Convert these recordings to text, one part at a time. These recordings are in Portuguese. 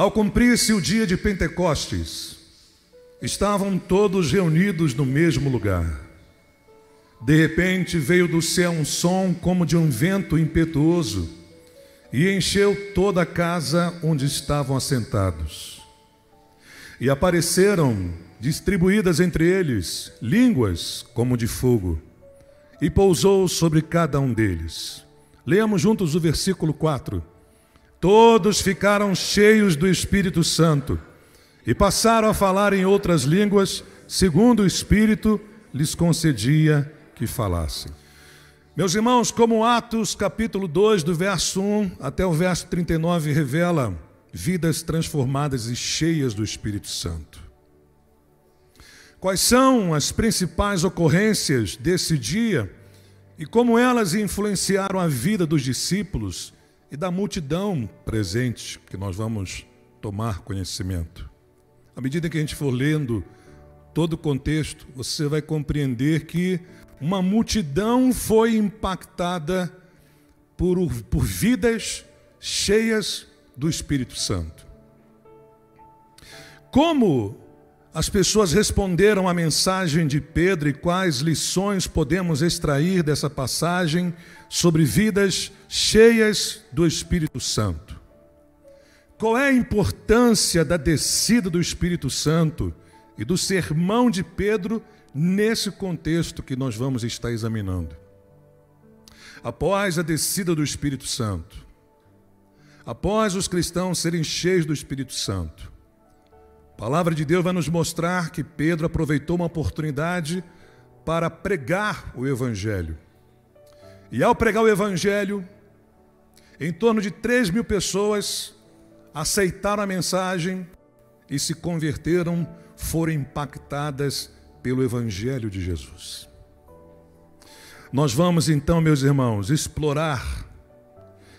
Ao cumprir-se o dia de Pentecostes, estavam todos reunidos no mesmo lugar. De repente veio do céu um som como de um vento impetuoso e encheu toda a casa onde estavam assentados. E apareceram, distribuídas entre eles, línguas como de fogo, e pousou sobre cada um deles. Leamos juntos o versículo 4. Todos ficaram cheios do Espírito Santo e passaram a falar em outras línguas, segundo o Espírito lhes concedia que falassem. Meus irmãos, como Atos capítulo 2, do verso 1 até o verso 39, revela vidas transformadas e cheias do Espírito Santo. Quais são as principais ocorrências desse dia e como elas influenciaram a vida dos discípulos e da multidão presente, que nós vamos tomar conhecimento? À medida que a gente for lendo todo o contexto, você vai compreender que uma multidão foi impactada por vidas cheias do Espírito Santo. Como as pessoas responderam à mensagem de Pedro e quais lições podemos extrair dessa passagem sobre vidas cheias do Espírito Santo? Qual é a importância da descida do Espírito Santo e do sermão de Pedro nesse contexto que nós vamos estar examinando? Após a descida do Espírito Santo, após os cristãos serem cheios do Espírito Santo, a palavra de Deus vai nos mostrar que Pedro aproveitou uma oportunidade para pregar o Evangelho. E ao pregar o Evangelho, em torno de 3.000 pessoas aceitaram a mensagem e se converteram, foram impactadas pelo Evangelho de Jesus. Nós vamos então, meus irmãos, explorar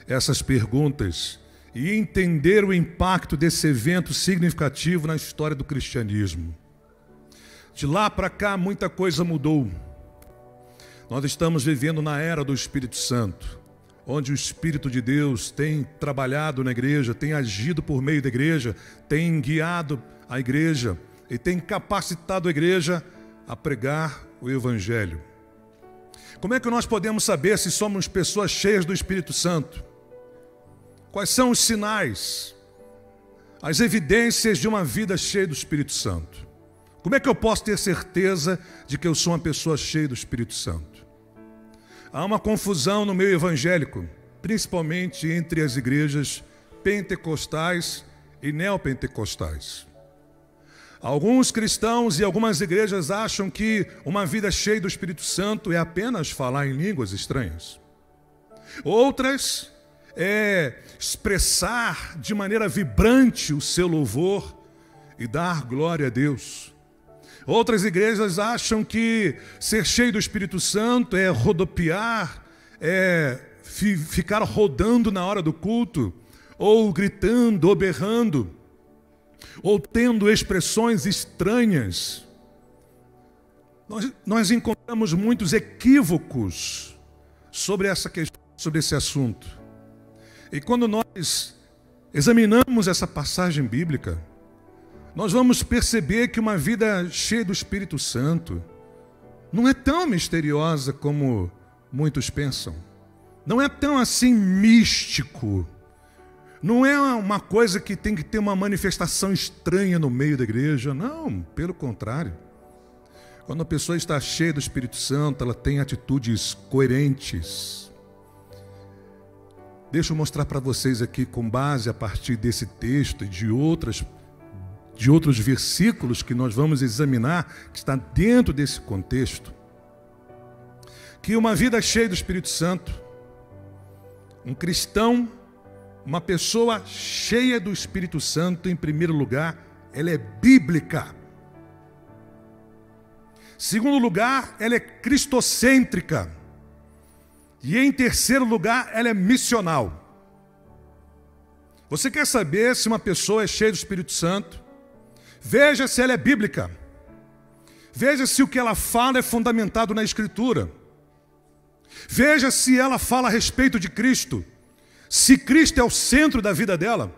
essas perguntas e entender o impacto desse evento significativo na história do cristianismo. De lá para cá, muita coisa mudou. Nós estamos vivendo na era do Espírito Santo, onde o Espírito de Deus tem trabalhado na igreja, tem agido por meio da igreja, tem guiado a igreja e tem capacitado a igreja a pregar o Evangelho. Como é que nós podemos saber se somos pessoas cheias do Espírito Santo? Quais são os sinais, as evidências de uma vida cheia do Espírito Santo? Como é que eu posso ter certeza de que eu sou uma pessoa cheia do Espírito Santo? Há uma confusão no meio evangélico, principalmente entre as igrejas pentecostais e neopentecostais. Alguns cristãos e algumas igrejas acham que uma vida cheia do Espírito Santo é apenas falar em línguas estranhas. Outras é expressar de maneira vibrante o seu louvor e dar glória a Deus. Outras igrejas acham que ser cheio do Espírito Santo é rodopiar, é ficar rodando na hora do culto, ou gritando, ou berrando, ou tendo expressões estranhas. Nós encontramos muitos equívocos sobre essa questão, sobre esse assunto. E quando nós examinamos essa passagem bíblica, nós vamos perceber que uma vida cheia do Espírito Santo não é tão misteriosa como muitos pensam. Não é tão assim místico. Não é uma coisa que tem que ter uma manifestação estranha no meio da igreja. Não, pelo contrário. Quando a pessoa está cheia do Espírito Santo, ela tem atitudes coerentes. Deixa eu mostrar para vocês aqui, com base a partir desse texto e de outros versículos que nós vamos examinar, que está dentro desse contexto, que uma vida cheia do Espírito Santo, um cristão, uma pessoa cheia do Espírito Santo, em primeiro lugar, ela é bíblica. Segundo lugar, ela é cristocêntrica. E em terceiro lugar, ela é missional. Você quer saber se uma pessoa é cheia do Espírito Santo? Veja se ela é bíblica. Veja se o que ela fala é fundamentado na Escritura. Veja se ela fala a respeito de Cristo. Se Cristo é o centro da vida dela.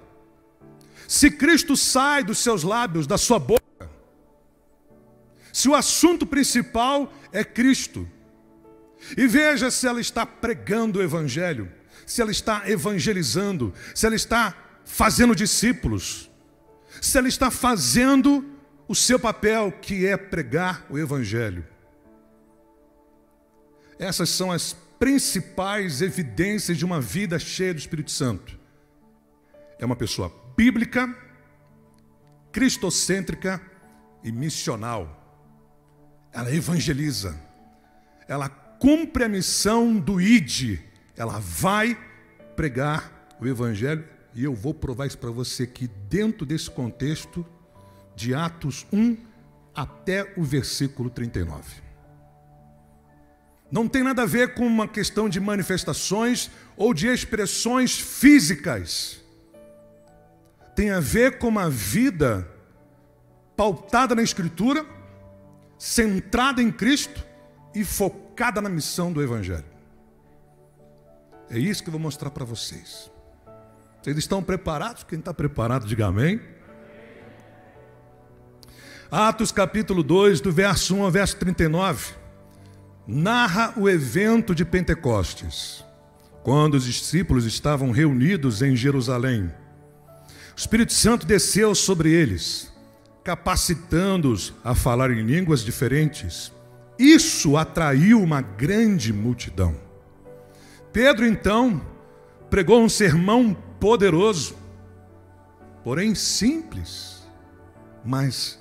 Se Cristo sai dos seus lábios, da sua boca, se o assunto principal é Cristo, e veja se ela está pregando o Evangelho, se ela está evangelizando, se ela está fazendo discípulos, se ela está fazendo o seu papel, que é pregar o Evangelho. Essas são as principais evidências de uma vida cheia do Espírito Santo. É uma pessoa bíblica, cristocêntrica e missional. Ela evangeliza, ela cumpre a missão do ID, ela vai pregar o Evangelho, e eu vou provar isso para você aqui dentro desse contexto de Atos 1 até o versículo 39. Não tem nada a ver com uma questão de manifestações ou de expressões físicas. Tem a ver com uma vida pautada na Escritura, centrada em Cristo e focada na missão do Evangelho. É isso que eu vou mostrar para vocês. Vocês estão preparados? Quem está preparado, diga amém. Atos capítulo 2, do verso 1 ao verso 39, narra o evento de Pentecostes, quando os discípulos estavam reunidos em Jerusalém. O Espírito Santo desceu sobre eles, capacitando-os a falar em línguas diferentes. Isso atraiu uma grande multidão. Pedro, então, pregou um sermão poderoso, porém simples, mas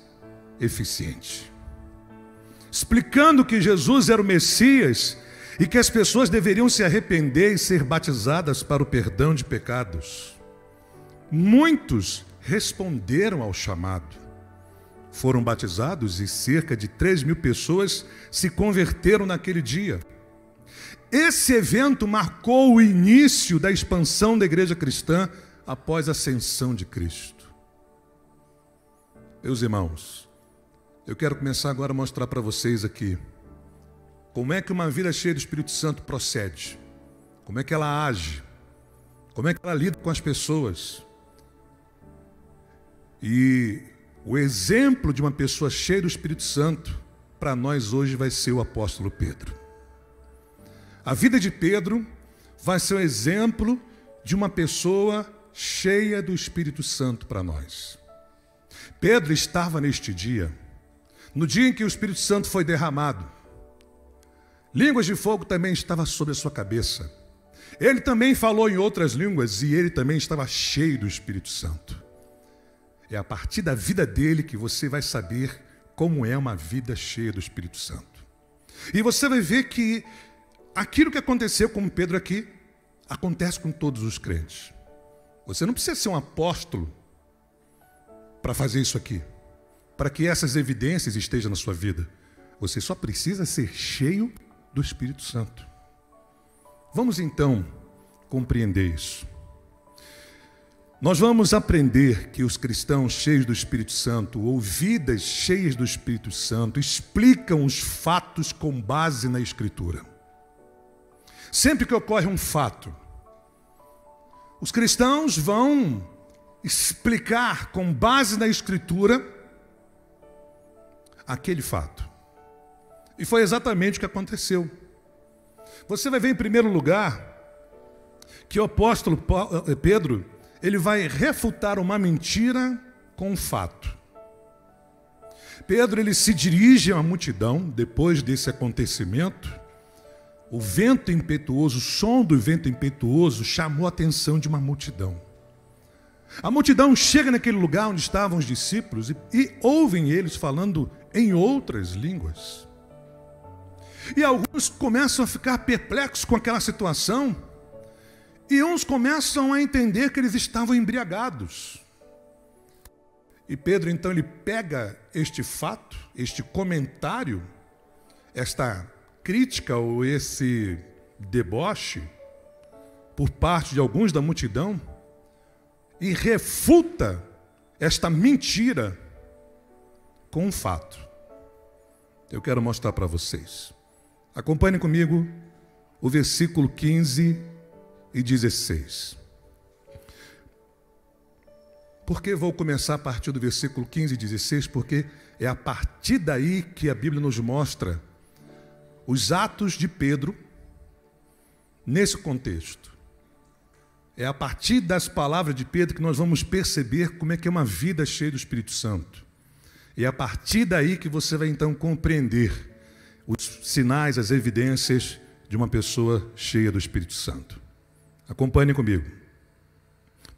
eficiente, explicando que Jesus era o Messias e que as pessoas deveriam se arrepender e ser batizadas para o perdão de pecados. Muitos responderam ao chamado, foram batizados e cerca de 3.000 pessoas se converteram naquele dia. Esse evento marcou o início da expansão da igreja cristã após a ascensão de Cristo. Meus irmãos, eu quero começar agora a mostrar para vocês aqui como é que uma vida cheia do Espírito Santo procede, como é que ela age, como é que ela lida com as pessoas. E o exemplo de uma pessoa cheia do Espírito Santo, para nós hoje, vai ser o apóstolo Pedro. A vida de Pedro vai ser um exemplo de uma pessoa cheia do Espírito Santo para nós. Pedro estava neste dia, no dia em que o Espírito Santo foi derramado. Línguas de fogo também estavam sobre a sua cabeça. Ele também falou em outras línguas e ele também estava cheio do Espírito Santo. É a partir da vida dele que você vai saber como é uma vida cheia do Espírito Santo. E você vai ver que aquilo que aconteceu com Pedro aqui, acontece com todos os crentes. Você não precisa ser um apóstolo para fazer isso aqui, para que essas evidências estejam na sua vida. Você só precisa ser cheio do Espírito Santo. Vamos então compreender isso. Nós vamos aprender que os cristãos cheios do Espírito Santo, ou vidas cheias do Espírito Santo, explicam os fatos com base na Escritura. Sempre que ocorre um fato, os cristãos vão explicar com base na Escritura aquele fato. E foi exatamente o que aconteceu. Você vai ver em primeiro lugar que o apóstolo Pedro, ele vai refutar uma mentira com um fato. Pedro, ele se dirige à multidão depois desse acontecimento. O vento impetuoso, o som do vento impetuoso chamou a atenção de uma multidão. A multidão chega naquele lugar onde estavam os discípulos e ouvem eles falando em outras línguas. E alguns começam a ficar perplexos com aquela situação, e uns começam a entender que eles estavam embriagados. E Pedro, então, ele pega este fato, este comentário, esta crítica ou esse deboche por parte de alguns da multidão e refuta esta mentira com um fato. Eu quero mostrar para vocês. Acompanhem comigo o versículo 15 e 16. Por que vou começar a partir do versículo 15 e 16? Porque é a partir daí que a Bíblia nos mostra os atos de Pedro nesse contexto. É a partir das palavras de Pedro que nós vamos perceber como é que é uma vida cheia do Espírito Santo. E é a partir daí que você vai então compreender os sinais, as evidências de uma pessoa cheia do Espírito Santo. Acompanhe comigo.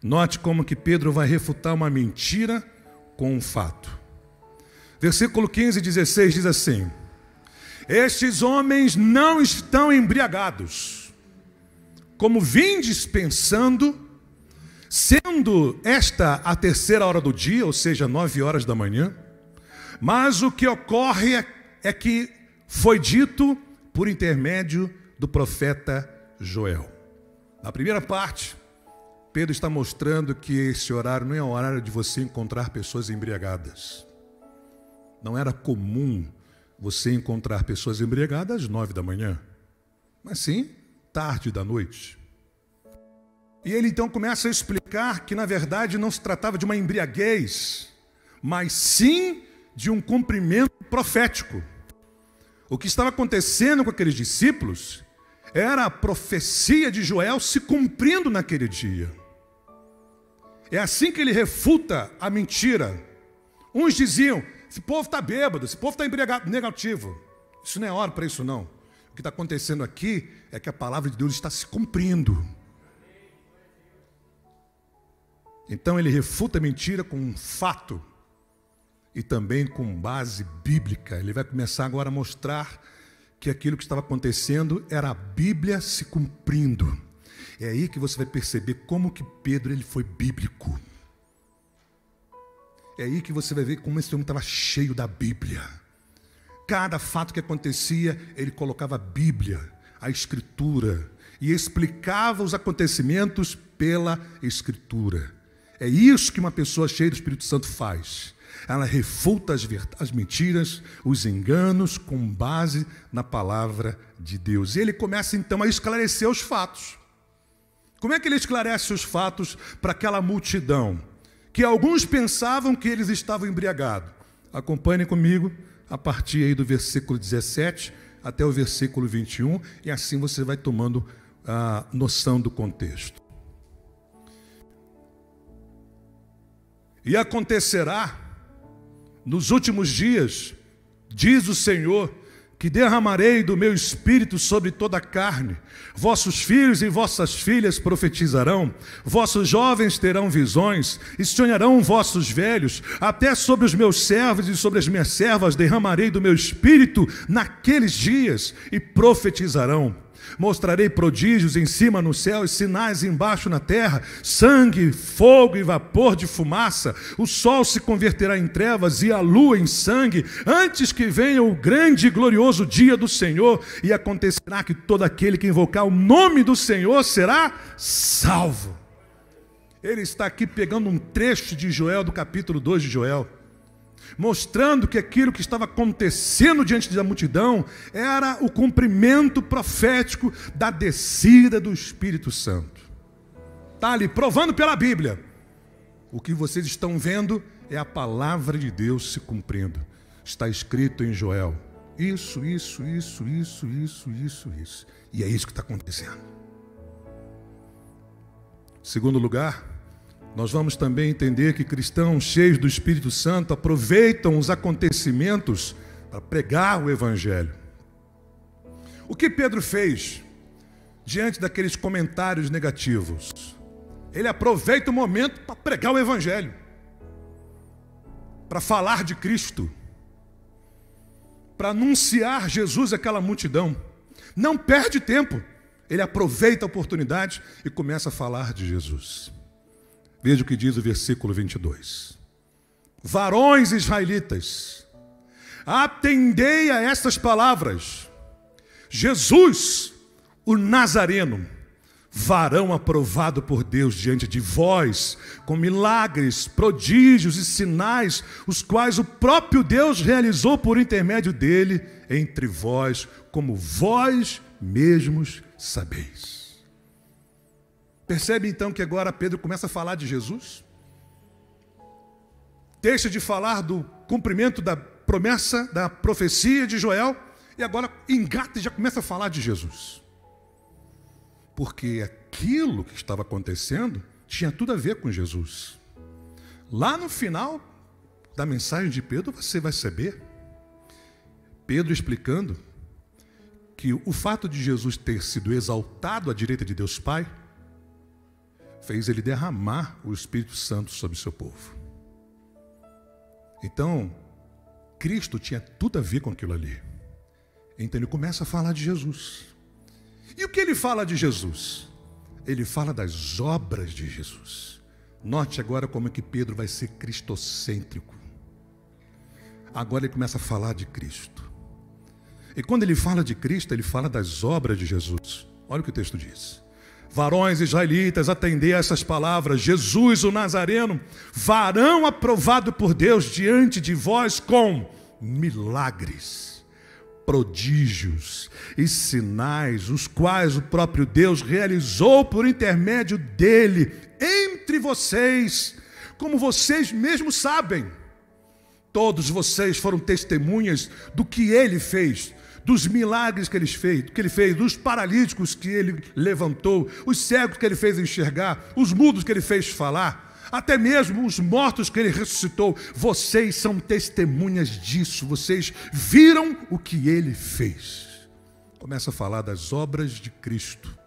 Note como que Pedro vai refutar uma mentira com um fato. Versículo 15 e 16 diz assim: estes homens não estão embriagados, como vindes pensando, sendo esta a terceira hora do dia, ou seja, 9 horas da manhã. Mas o que ocorre é que foi dito por intermédio do profeta Joel. Na primeira parte, Pedro está mostrando que esse horário não é o horário de você encontrar pessoas embriagadas. Não era comum você encontrar pessoas embriagadas às 9 da manhã, mas sim tarde da noite. E ele então começa a explicar que na verdade não se tratava de uma embriaguez, mas sim de um cumprimento profético. O que estava acontecendo com aqueles discípulos era a profecia de Joel se cumprindo naquele dia. É assim que ele refuta a mentira. Uns diziam: esse povo está bêbado, esse povo está embriagado. Negativo. Isso não é hora para isso, não. O que está acontecendo aqui é que a palavra de Deus está se cumprindo. Então ele refuta a mentira com um fato e também com base bíblica. Ele vai começar agora a mostrar que aquilo que estava acontecendo era a Bíblia se cumprindo. É aí que você vai perceber como que Pedro ele foi bíblico. É aí que você vai ver como esse homem estava cheio da Bíblia. Cada fato que acontecia, ele colocava a Bíblia, a Escritura, e explicava os acontecimentos pela Escritura. É isso que uma pessoa cheia do Espírito Santo faz. Ela refuta as mentiras, os enganos, com base na palavra de Deus. E ele começa então a esclarecer os fatos. Como é que ele esclarece os fatos para aquela multidão? Que alguns pensavam que eles estavam embriagados. Acompanhem comigo a partir aí do versículo 17 até o versículo 21, e assim você vai tomando a noção do contexto. E acontecerá nos últimos dias, diz o Senhor, que derramarei do meu espírito sobre toda a carne. Vossos filhos e vossas filhas profetizarão, vossos jovens terão visões, e sonharão vossos velhos. Até sobre os meus servos e sobre as minhas servas derramarei do meu espírito naqueles dias, e profetizarão. Mostrarei prodígios em cima no céu e sinais embaixo na terra, sangue, fogo e vapor de fumaça. O sol se converterá em trevas e a lua em sangue, antes que venha o grande e glorioso dia do Senhor. E acontecerá que todo aquele que invocar o nome do Senhor será salvo. Ele está aqui pegando um trecho de Joel, do capítulo 2 de Joel, mostrando que aquilo que estava acontecendo diante da multidão era o cumprimento profético da descida do Espírito Santo. Está ali, provando pela Bíblia. O que vocês estão vendo é a palavra de Deus se cumprindo. Está escrito em Joel. Isso. E é isso que está acontecendo. Em segundo lugar, nós vamos também entender que cristãos cheios do Espírito Santo aproveitam os acontecimentos para pregar o Evangelho. O que Pedro fez diante daqueles comentários negativos? Ele aproveita o momento para pregar o Evangelho, para falar de Cristo, para anunciar Jesus àquela multidão. Não perde tempo, ele aproveita a oportunidade e começa a falar de Jesus. Veja o que diz o versículo 22. Varões israelitas, atendei a estas palavras. Jesus, o Nazareno, varão aprovado por Deus diante de vós, com milagres, prodígios e sinais, os quais o próprio Deus realizou por intermédio dele entre vós, como vós mesmos sabeis. Percebe então que agora Pedro começa a falar de Jesus? deixa de falar do cumprimento da promessa, da profecia de Joel, e agora engata e já começa a falar de Jesus. Porque aquilo que estava acontecendo tinha tudo a ver com Jesus. Lá no final da mensagem de Pedro, você vai saber Pedro explicando que o fato de Jesus ter sido exaltado à direita de Deus Pai fez ele derramar o Espírito Santo sobre o seu povo. Então, Cristo tinha tudo a ver com aquilo ali. Então ele começa a falar de Jesus. E o que ele fala de Jesus? Ele fala das obras de Jesus. Note agora como é que Pedro vai ser cristocêntrico. Agora ele começa a falar de Cristo. E quando ele fala de Cristo, ele fala das obras de Jesus. Olha o que o texto diz. Varões israelitas, atendei a essas palavras. Jesus, o Nazareno, varão aprovado por Deus diante de vós com milagres, prodígios e sinais, os quais o próprio Deus realizou por intermédio dele entre vocês, como vocês mesmos sabem. Todos vocês foram testemunhas do que ele fez, dos milagres que ele fez, dos paralíticos que ele levantou, os cegos que ele fez enxergar, os mudos que ele fez falar, até mesmo os mortos que ele ressuscitou. Vocês são testemunhas disso, vocês viram o que ele fez. Começa a falar das obras de Cristo,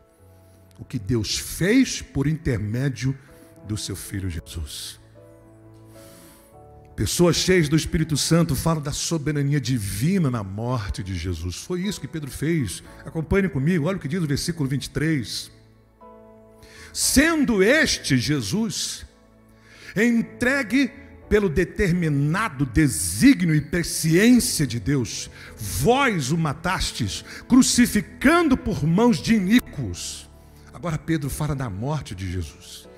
o que Deus fez por intermédio do seu Filho Jesus. Pessoas cheias do Espírito Santo falam da soberania divina na morte de Jesus. Foi isso que Pedro fez. Acompanhe comigo, olha o que diz o versículo 23. Sendo este Jesus entregue pelo determinado desígnio e presciência de Deus, vós o matastes, crucificando por mãos de iníquos. Agora Pedro fala da morte de Jesus.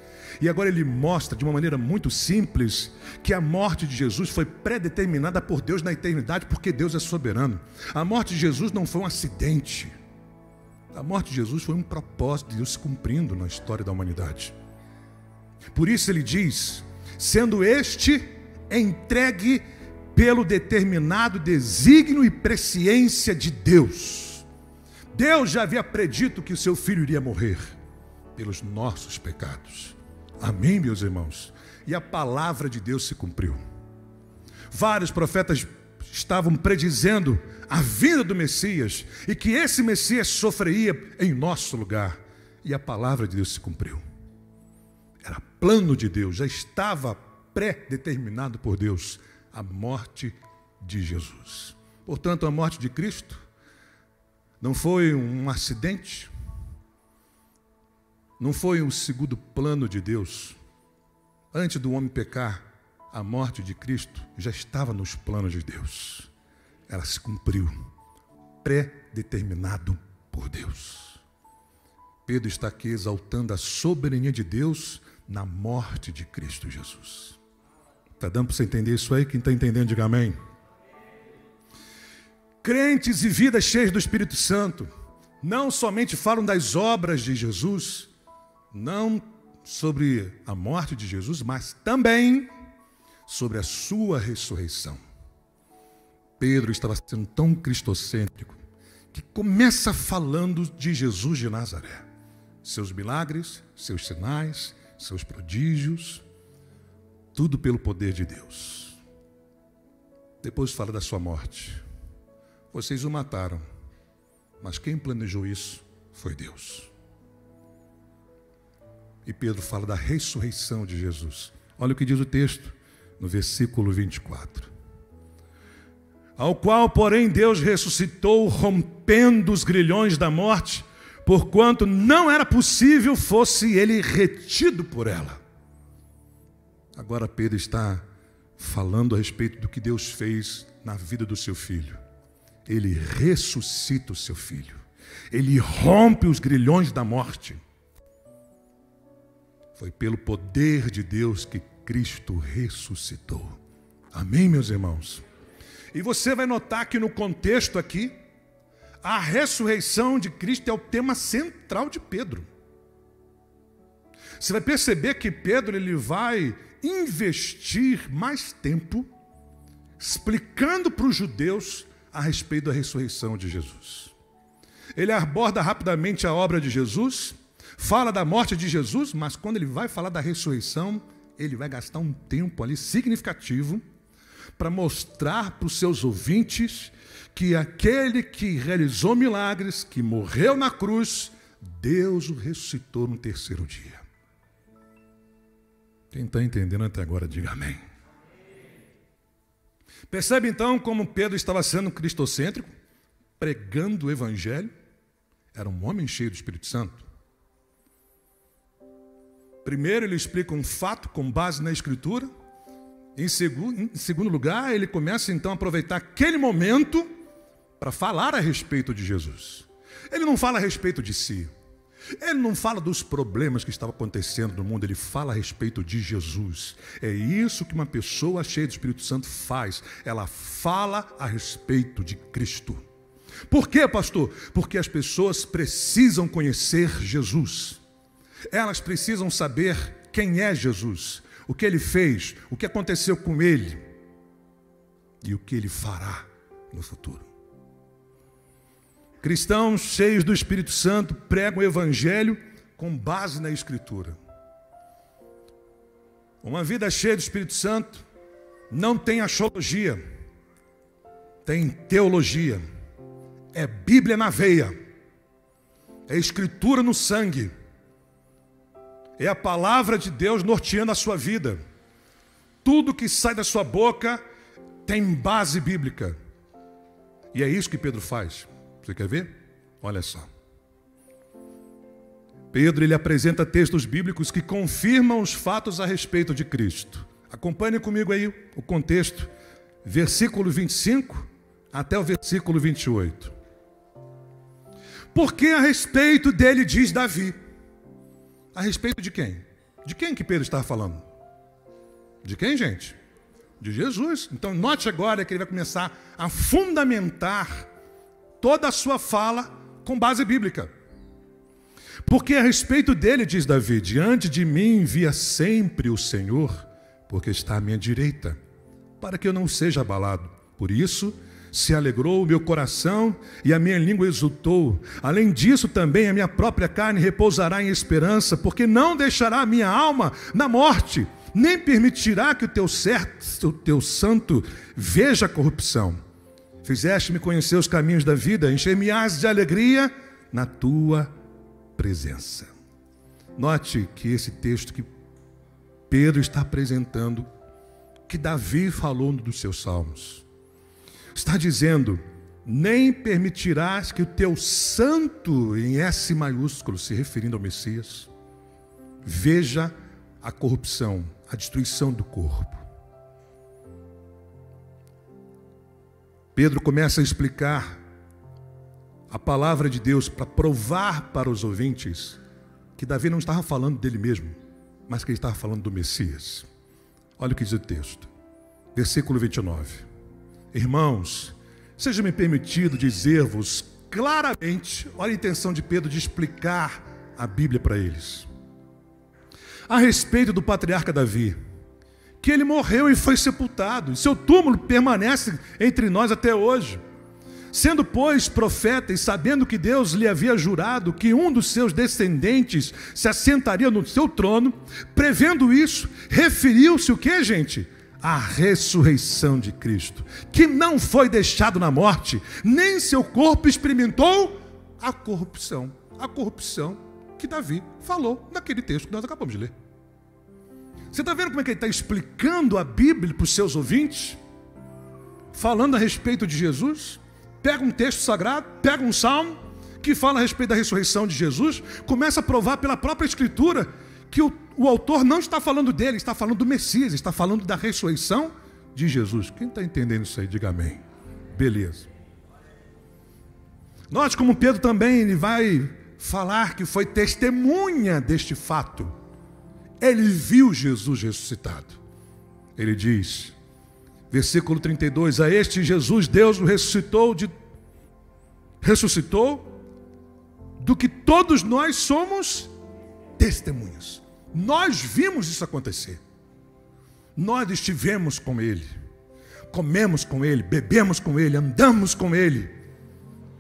E agora ele mostra de uma maneira muito simples que a morte de Jesus foi predeterminada por Deus na eternidade, porque Deus é soberano. A morte de Jesus não foi um acidente. A morte de Jesus foi um propósito de Deus se cumprindo na história da humanidade. Por isso ele diz, sendo este entregue pelo determinado desígnio e presciência de Deus. Deus já havia predito que o seu filho iria morrer pelos nossos pecados. Amém, meus irmãos? E a palavra de Deus se cumpriu. Vários profetas estavam predizendo a vinda do Messias e que esse Messias sofreria em nosso lugar. E a palavra de Deus se cumpriu. Era plano de Deus, já estava pré-determinado por Deus a morte de Jesus. Portanto, a morte de Cristo não foi um acidente, não foi um segundo plano de Deus. Antes do homem pecar, a morte de Cristo já estava nos planos de Deus. Ela se cumpriu, pré-determinado por Deus. Pedro está aqui exaltando a soberania de Deus na morte de Cristo Jesus. Está dando para você entender isso aí? Quem está entendendo, diga amém. Crentes e vidas cheias do Espírito Santo não somente falam das obras de Jesus, não sobre a morte de Jesus, mas também sobre a sua ressurreição. Pedro estava sendo tão cristocêntrico que começa falando de Jesus de Nazaré. Seus milagres, seus sinais, seus prodígios, tudo pelo poder de Deus. Depois fala da sua morte. Vocês o mataram, mas quem planejou isso foi Deus. E Pedro fala da ressurreição de Jesus. Olha o que diz o texto, no versículo 24. Ao qual, porém, Deus ressuscitou, rompendo os grilhões da morte, porquanto não era possível fosse ele retido por ela. Agora Pedro está falando a respeito do que Deus fez na vida do seu filho. Ele ressuscita o seu filho. Ele rompe os grilhões da morte. Foi pelo poder de Deus que Cristo ressuscitou. Amém, meus irmãos? E você vai notar que no contexto aqui, a ressurreição de Cristo é o tema central de Pedro. Você vai perceber que Pedro ele vai investir mais tempo explicando para os judeus a respeito da ressurreição de Jesus. Ele aborda rapidamente a obra de Jesus, fala da morte de Jesus, mas quando ele vai falar da ressurreição, ele vai gastar um tempo ali significativo para mostrar para os seus ouvintes que aquele que realizou milagres, que morreu na cruz, Deus o ressuscitou no terceiro dia. Quem está entendendo até agora, diga amém. Percebe então como Pedro estava sendo cristocêntrico, pregando o evangelho? Era um homem cheio do Espírito Santo. Primeiro ele explica um fato com base na Escritura. Em segundo lugar, ele começa então a aproveitar aquele momento para falar a respeito de Jesus. Ele não fala a respeito de si. Ele não fala dos problemas que estavam acontecendo no mundo, ele fala a respeito de Jesus. É isso que uma pessoa cheia do Espírito Santo faz. Ela fala a respeito de Cristo. Por quê, pastor? Porque as pessoas precisam conhecer Jesus. Elas precisam saber quem é Jesus, o que ele fez, o que aconteceu com ele e o que ele fará no futuro. Cristãos cheios do Espírito Santo pregam o evangelho com base na Escritura. Uma vida cheia do Espírito Santo não tem axiologia, tem teologia. É Bíblia na veia, é Escritura no sangue, é a palavra de Deus norteando a sua vida. Tudo que sai da sua boca tem base bíblica. E é isso que Pedro faz. Você quer ver? Olha só. Pedro ele apresenta textos bíblicos que confirmam os fatos a respeito de Cristo. Acompanhe comigo aí o contexto, versículo 25 até o versículo 28. Porque a respeito dele diz Davi. A respeito de quem? De quem que Pedro está falando? De quem, gente? De Jesus. Então note agora que ele vai começar a fundamentar toda a sua fala com base bíblica. Porque a respeito dele diz Davi: diante de mim via sempre o Senhor, porque está à minha direita, para que eu não seja abalado. Por isso se alegrou o meu coração e a minha língua exultou. Além disso também a minha própria carne repousará em esperança, porque não deixará a minha alma na morte, nem permitirá que o teu santo veja a corrupção. Fizeste-me conhecer os caminhos da vida, encher-me-ás de alegria na tua presença. Note que esse texto que Pedro está apresentando, que Davi falou no dos seus salmos, está dizendo: nem permitirás que o teu santo, em S maiúsculo, se referindo ao Messias, veja a corrupção, a destruição do corpo. Pedro começa a explicar a palavra de Deus para provar para os ouvintes que Davi não estava falando dele mesmo, mas que ele estava falando do Messias. Olha o que diz o texto, versículo 29. Irmãos, seja-me permitido dizer-vos claramente, olha a intenção de Pedro de explicar a Bíblia para eles, a respeito do patriarca Davi, que ele morreu e foi sepultado, e seu túmulo permanece entre nós até hoje. Sendo, pois, profeta e sabendo que Deus lhe havia jurado que um dos seus descendentes se assentaria no seu trono, prevendo isso, referiu-se o que, gente? A ressurreição de Cristo, que não foi deixado na morte, nem seu corpo experimentou a corrupção que Davi falou naquele texto que nós acabamos de ler. Você está vendo como é que ele está explicando a Bíblia para os seus ouvintes? Falando a respeito de Jesus. Pega um texto sagrado, pega um salmo que fala a respeito da ressurreição de Jesus, começa a provar pela própria Escritura que o autor não está falando dele, está falando do Messias, está falando da ressurreição de Jesus. Quem está entendendo isso aí, diga amém. Beleza. Note como Pedro também ele vai falar que foi testemunha deste fato. Ele viu Jesus ressuscitado. Ele diz, versículo 32, a este Jesus Deus o ressuscitou do que todos nós somos testemunhas. Nós vimos isso acontecer. Nós estivemos com Ele, comemos com Ele, bebemos com Ele, andamos com Ele.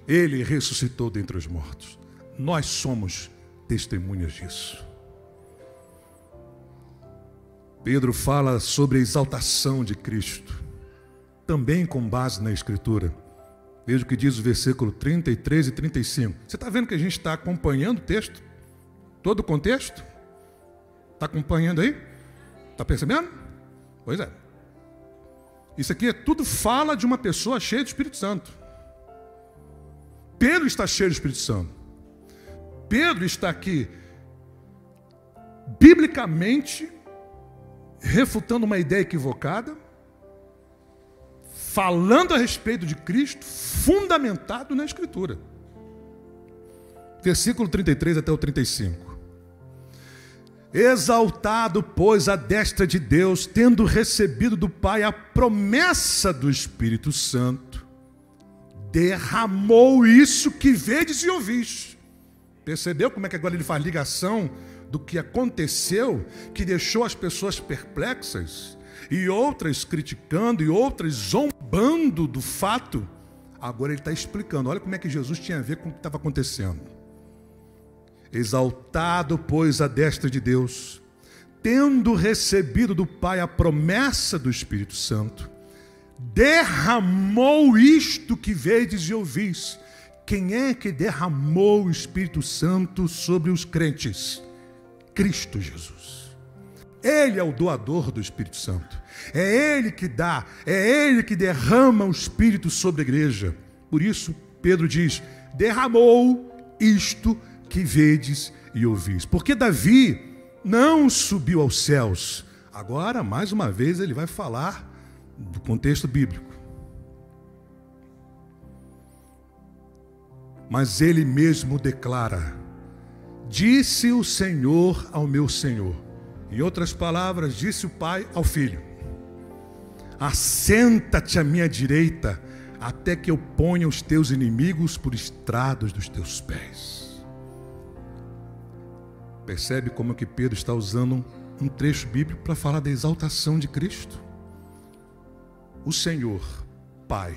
Ele ressuscitou dentre os mortos. Nós somos testemunhas disso. Pedro fala sobre a exaltação de Cristo, também com base na Escritura. Veja o que diz o versículo 33 e 35. Você está vendo que a gente está acompanhando o texto? Todo o contexto? Está acompanhando aí? Está percebendo? Pois é. Isso aqui tudo fala de uma pessoa cheia do Espírito Santo. Pedro está cheio do Espírito Santo. Pedro está aqui, biblicamente, refutando uma ideia equivocada, falando a respeito de Cristo, fundamentado na Escritura. Versículo 33 até o 35. Exaltado, pois, à destra de Deus, tendo recebido do Pai a promessa do Espírito Santo, derramou isso que vedes e ouvis. Percebeu como é que agora ele faz ligação do que aconteceu, que deixou as pessoas perplexas, e outras criticando, e outras zombando do fato? Agora ele está explicando. Olha como é que Jesus tinha a ver com o que estava acontecendo. Exaltado, pois, à destra de Deus, tendo recebido do Pai a promessa do Espírito Santo, derramou isto que vedes e ouvis. Quem é que derramou o Espírito Santo sobre os crentes? Cristo Jesus. Ele é o doador do Espírito Santo. É Ele que dá, é Ele que derrama o Espírito sobre a igreja. Por isso, Pedro diz, derramou isto que vedes e ouvis. Porque Davi não subiu aos céus. Agora, mais uma vez, ele vai falar do contexto bíblico. Mas ele mesmo declara, disse o Senhor ao meu Senhor. Em outras palavras, disse o Pai ao Filho, assenta-te à minha direita, até que eu ponha os teus inimigos por estrados dos teus pés. Percebe como que Pedro está usando um trecho bíblico para falar da exaltação de Cristo? O Senhor, Pai,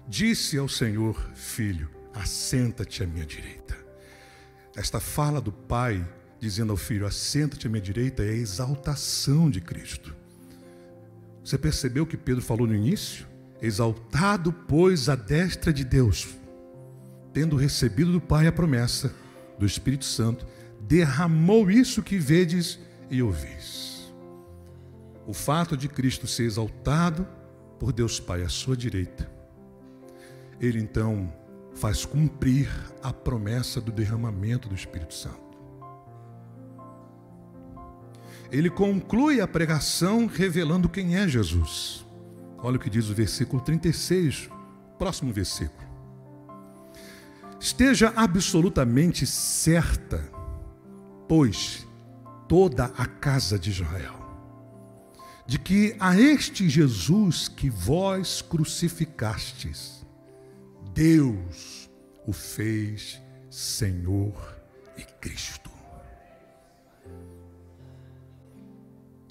disse ao Senhor, Filho, assenta-te à minha direita. Esta fala do Pai dizendo ao Filho, assenta-te à minha direita, é a exaltação de Cristo. Você percebeu o que Pedro falou no início? Exaltado, pois, à destra de Deus, tendo recebido do Pai a promessa do Espírito Santo, derramou isso que vedes e ouvis. O fato de Cristo ser exaltado por Deus Pai à sua direita, Ele então faz cumprir a promessa do derramamento do Espírito Santo. Ele conclui a pregação revelando quem é Jesus. Olha o que diz o versículo 36, próximo versículo. Esteja absolutamente certa, pois, toda a casa de Israel, de que a este Jesus que vós crucificastes, Deus o fez Senhor e Cristo.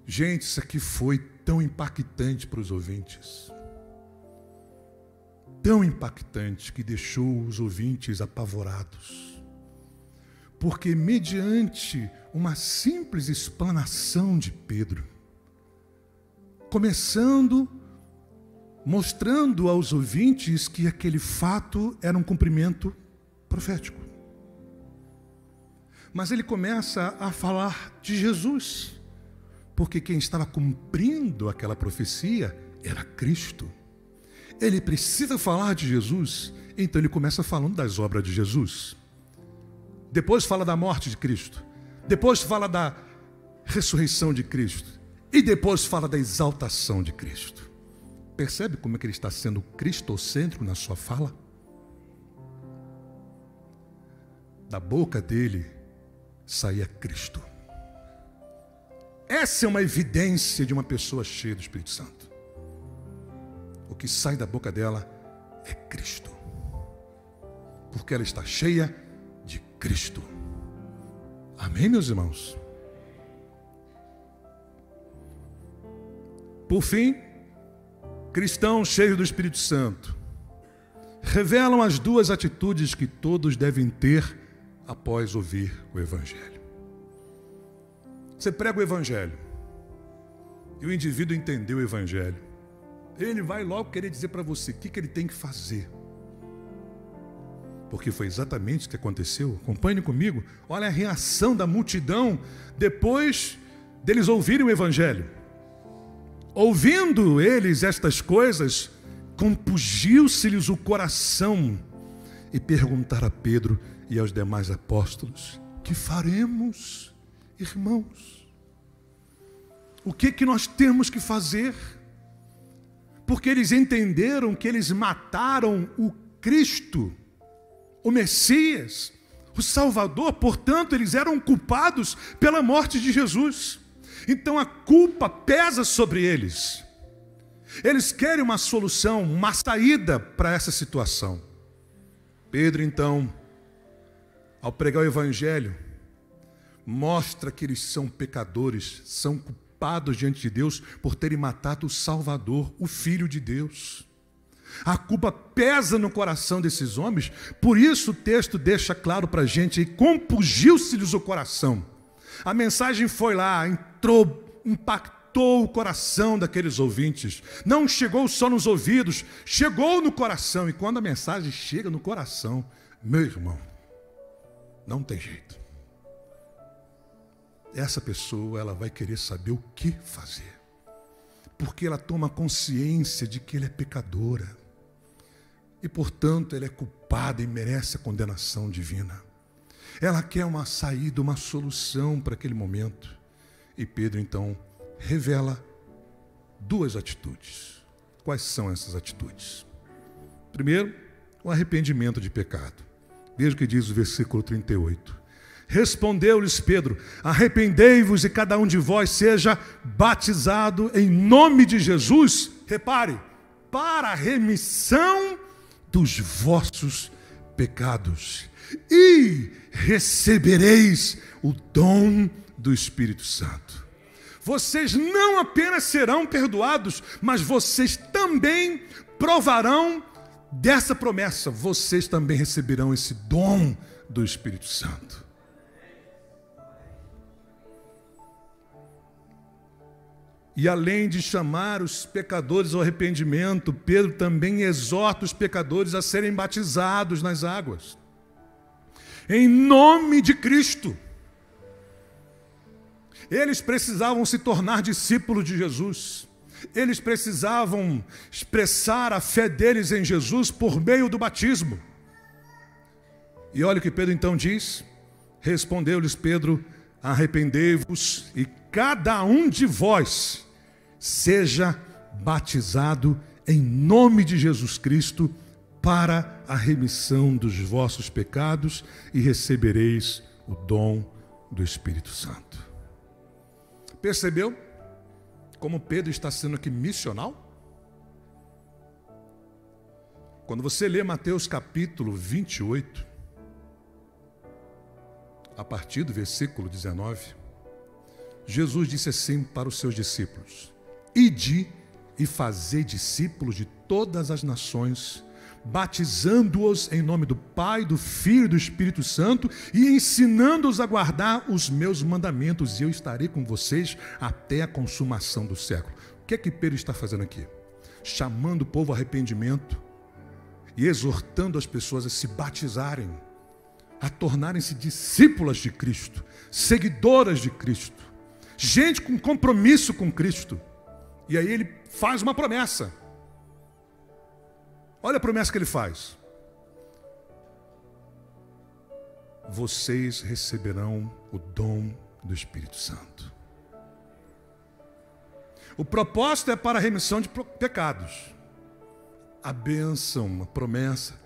Gente, isso aqui foi tão impactante para os ouvintes. Tão impactante que deixou os ouvintes apavorados. Porque mediante uma simples explanação de Pedro, mostrando aos ouvintes que aquele fato era um cumprimento profético. Mas ele começa a falar de Jesus, porque quem estava cumprindo aquela profecia era Cristo. Ele precisa falar de Jesus, então ele começa falando das obras de Jesus. Depois fala da morte de Cristo. Depois fala da ressurreição de Cristo. E depois fala da exaltação de Cristo. Percebe como é que ele está sendo cristocêntrico na sua fala? Da boca dele saía Cristo. Essa é uma evidência de uma pessoa cheia do Espírito Santo. O que sai da boca dela é Cristo. Porque ela está cheia de Cristo. Amém, meus irmãos? Por fim, cristãos cheios do Espírito Santo revelam as duas atitudes que todos devem ter após ouvir o Evangelho. Você prega o Evangelho e o indivíduo entendeu o Evangelho. Ele vai logo querer dizer para você o que ele tem que fazer. Porque foi exatamente o que aconteceu. Acompanhe comigo. Olha a reação da multidão depois deles ouvirem o Evangelho. Ouvindo eles estas coisas, compungiu-se-lhes o coração e perguntaram a Pedro e aos demais apóstolos: que faremos, irmãos? O que nós temos que fazer? Porque eles entenderam que eles mataram o Cristo, o Messias, o Salvador, portanto eles eram culpados pela morte de Jesus. Então a culpa pesa sobre eles. Eles querem uma solução, uma saída para essa situação. Pedro, então, ao pregar o Evangelho, mostra que eles são pecadores, são culpados diante de Deus por terem matado o Salvador, o Filho de Deus. A culpa pesa no coração desses homens, por isso o texto deixa claro para a gente: e compungiu-se-lhes o coração. A mensagem foi lá, entrou, impactou o coração daqueles ouvintes. Não chegou só nos ouvidos, chegou no coração. E quando a mensagem chega no coração, meu irmão, não tem jeito. Essa pessoa, ela vai querer saber o que fazer. Porque ela toma consciência de que ela é pecadora. E, portanto, ela é culpada e merece a condenação divina. Ela quer uma saída, uma solução para aquele momento. E Pedro, então, revela duas atitudes. Quais são essas atitudes? Primeiro, o arrependimento de pecado. Veja o que diz o versículo 38. Respondeu-lhes Pedro: arrependei-vos e cada um de vós seja batizado em nome de Jesus, repare, para a remissão dos vossos pecados, e recebereis o dom do Espírito Santo. Vocês não apenas serão perdoados, mas vocês também provarão dessa promessa. Vocês também receberão esse dom do Espírito Santo. E além de chamar os pecadores ao arrependimento, Pedro também exorta os pecadores a serem batizados nas águas, em nome de Cristo. Eles precisavam se tornar discípulos de Jesus. Eles precisavam expressar a fé deles em Jesus por meio do batismo. E olha o que Pedro então diz. Respondeu-lhes Pedro: arrependei-vos e cada um de vós seja batizado em nome de Jesus Cristo para a remissão dos vossos pecados e recebereis o dom do Espírito Santo. Percebeu como Pedro está sendo aqui missional? Quando você lê Mateus capítulo 28, a partir do versículo 19, Jesus disse assim para os seus discípulos: ide e fazei discípulos de todas as nações, batizando-os em nome do Pai, do Filho e do Espírito Santo, e ensinando-os a guardar os meus mandamentos, e eu estarei com vocês até a consumação do século. O que é que Pedro está fazendo aqui? Chamando o povo ao arrependimento e exortando as pessoas a se batizarem, a tornarem-se discípulas de Cristo, seguidoras de Cristo, gente com compromisso com Cristo. E aí ele faz uma promessa. Olha a promessa que ele faz: vocês receberão o dom do Espírito Santo. O propósito é para a remissão de pecados. A bênção, a promessa: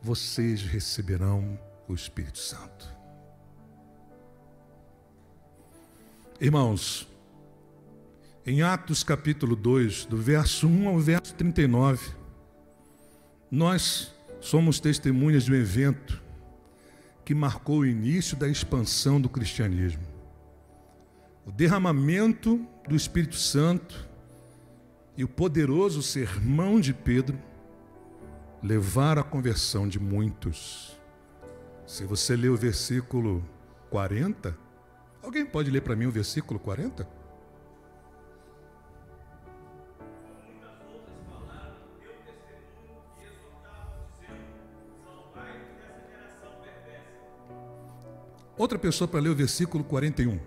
vocês receberão o Espírito Santo. Irmãos, em Atos capítulo 2, do verso 1 ao verso 39, nós somos testemunhas de um evento que marcou o início da expansão do cristianismo. O derramamento do Espírito Santo e o poderoso sermão de Pedro levaram à conversão de muitos. Se você ler o versículo 40, alguém pode ler para mim o versículo 40? Outra pessoa para ler o versículo 41.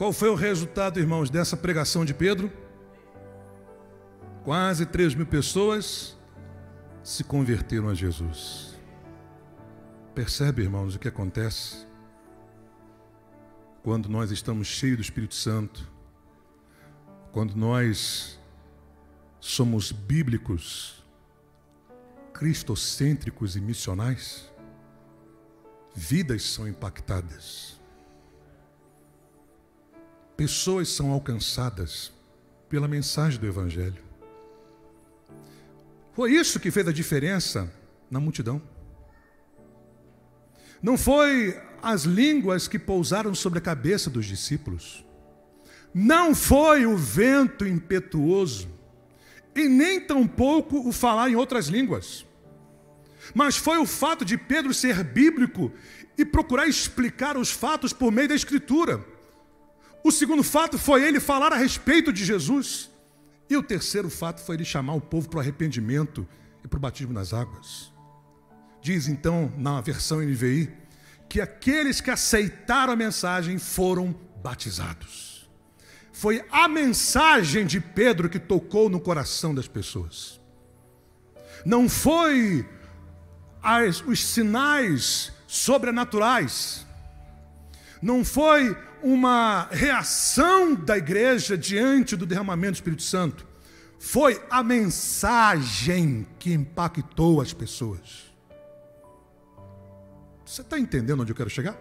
Qual foi o resultado, irmãos, dessa pregação de Pedro? Quase 3.000 pessoas se converteram a Jesus. Percebe, irmãos, o que acontece quando nós estamos cheios do Espírito Santo, quando nós somos bíblicos, cristocêntricos e missionais? Vidas são impactadas. Pessoas são alcançadas pela mensagem do Evangelho. Foi isso que fez a diferença na multidão. Não foi as línguas que pousaram sobre a cabeça dos discípulos. Não foi o vento impetuoso, e nem tampouco o falar em outras línguas. Mas foi o fato de Pedro ser bíblico e procurar explicar os fatos por meio da Escritura. O segundo fato foi ele falar a respeito de Jesus. E o terceiro fato foi ele chamar o povo para o arrependimento e para o batismo nas águas. Diz então, na versão NVI, que aqueles que aceitaram a mensagem foram batizados. Foi a mensagem de Pedro que tocou no coração das pessoas. Não foi os sinais sobrenaturais. Não foi uma reação da igreja diante do derramamento do Espírito Santo. Foi a mensagem que impactou as pessoas. Você está entendendo onde eu quero chegar?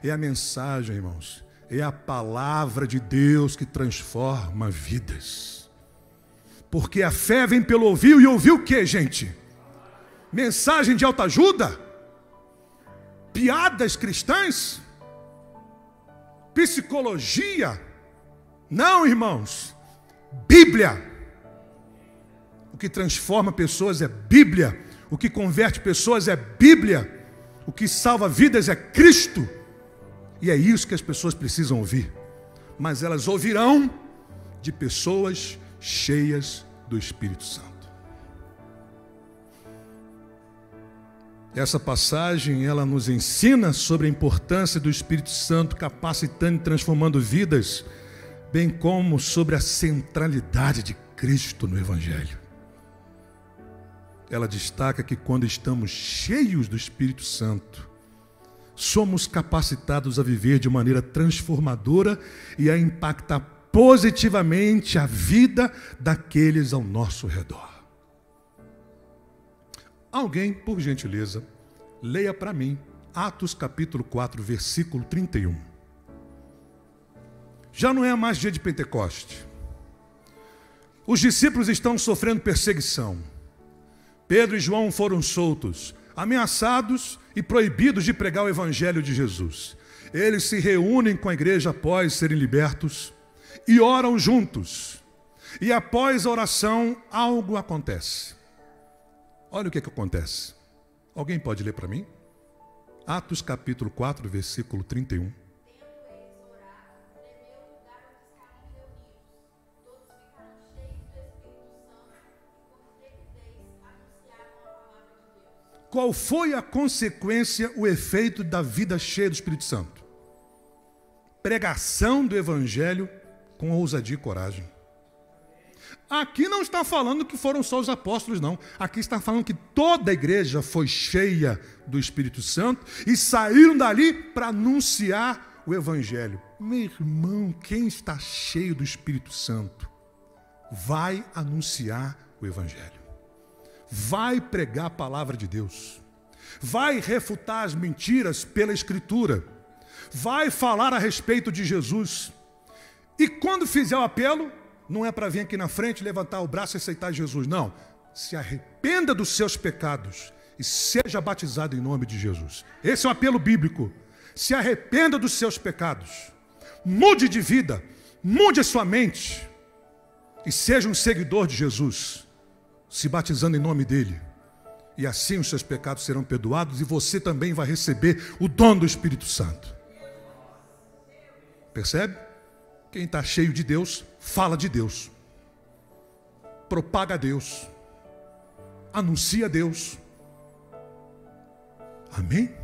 É a mensagem, irmãos. É a palavra de Deus que transforma vidas. Porque a fé vem pelo ouvir, e ouvir o que, gente? Mensagem de autoajuda? Piadas cristãs? Psicologia? Não, irmãos. Bíblia. O que transforma pessoas é Bíblia. O que converte pessoas é Bíblia. O que salva vidas é Cristo. E é isso que as pessoas precisam ouvir. Mas elas ouvirão de pessoas cheias do Espírito Santo. Essa passagem, ela nos ensina sobre a importância do Espírito Santo capacitando e transformando vidas, bem como sobre a centralidade de Cristo no Evangelho. Ela destaca que quando estamos cheios do Espírito Santo, somos capacitados a viver de maneira transformadora e a impactar positivamente a vida daqueles ao nosso redor. Alguém, por gentileza, leia para mim Atos capítulo 4, versículo 31. Já não é mais dia de Pentecoste. Os discípulos estão sofrendo perseguição. Pedro e João foram soltos, ameaçados e proibidos de pregar o Evangelho de Jesus. Eles se reúnem com a igreja após serem libertos e oram juntos. E após a oração, algo acontece. Olha o que acontece. Alguém pode ler para mim? Atos capítulo 4, versículo 31. Qual foi a consequência, o efeito da vida cheia do Espírito Santo? Pregação do Evangelho com ousadia e coragem. Aqui não está falando que foram só os apóstolos, não. Aqui está falando que toda a igreja foi cheia do Espírito Santo e saíram dali para anunciar o Evangelho. Meu irmão, quem está cheio do Espírito Santo vai anunciar o Evangelho. Vai pregar a palavra de Deus. Vai refutar as mentiras pela Escritura. Vai falar a respeito de Jesus. E quando fizer o apelo, não é para vir aqui na frente, levantar o braço e aceitar Jesus. Não. Se arrependa dos seus pecados e seja batizado em nome de Jesus. Esse é um apelo bíblico. Se arrependa dos seus pecados. Mude de vida. Mude a sua mente. E seja um seguidor de Jesus, se batizando em nome dele. E assim os seus pecados serão perdoados e você também vai receber o dom do Espírito Santo. Percebe? Quem está cheio de Deus, fala de Deus. Propaga Deus. Anuncia Deus. Amém?